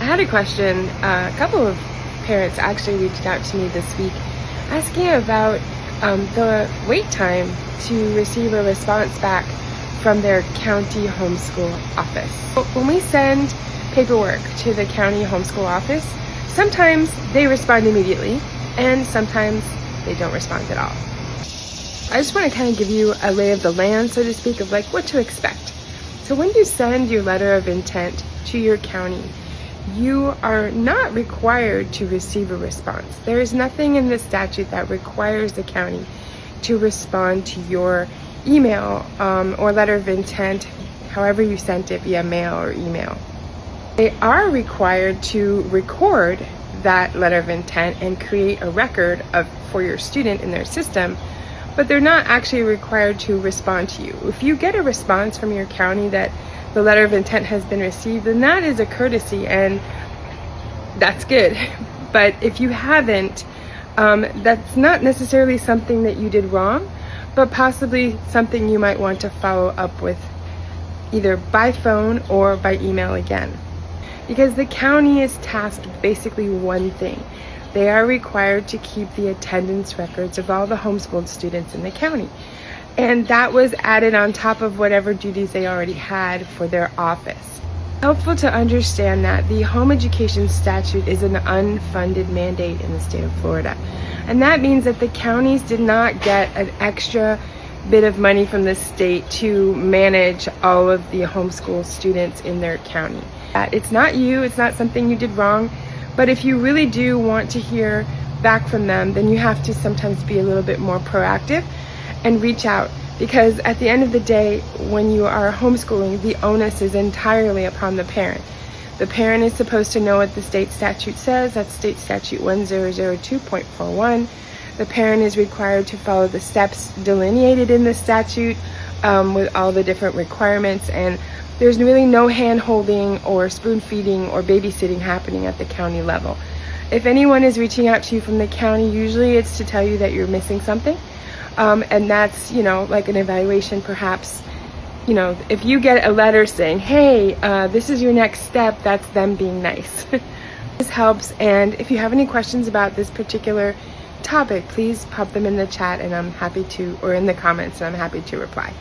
had a question. A couple of parents actually reached out to me this week asking about the wait time to receive a response back from their county homeschool office. When we send paperwork to the county homeschool office, sometimes they respond immediately and sometimes they don't respond at all. I just want to kind of give you a lay of the land, so to speak, of like what to expect. So when you send your letter of intent to your county, you are not required to receive a response. There is nothing in the statute that requires the county to respond to your email or letter of intent, however you sent it via mail or email. They are required to record that letter of intent and create a record for your student in their system, but they're not actually required to respond to you. If you get a response from your county that the letter of intent has been received, then that is a courtesy and that's good. But if you haven't, that's not necessarily something that you did wrong, but possibly something you might want to follow up with either by phone or by email again. Because the county is tasked with basically one thing. They are required to keep the attendance records of all the homeschooled students in the county. And that was added on top of whatever duties they already had for their office. Helpful to understand that the home education statute is an unfunded mandate in the state of Florida. And that means that the counties did not get an extra bit of money from the state to manage all of the homeschool students in their county. It's not you, it's not something you did wrong, but if you really do want to hear back from them, then you have to sometimes be a little bit more proactive and reach out, because at the end of the day, when you are homeschooling, the onus is entirely upon the parent. The parent is supposed to know what the state statute says. That's state statute 1002.41. The parent is required to follow the steps delineated in the statute with all the different requirements, and there's really no hand-holding or spoon-feeding or babysitting happening at the county level. If anyone is reaching out to you from the county, usually it's to tell you that you're missing something, and that's, like an evaluation perhaps. If you get a letter saying, hey, this is your next step, that's them being nice. This helps, and if you have any questions about this particular topic, please pop them in the chat and I'm happy to, or in the comments, and I'm happy to reply.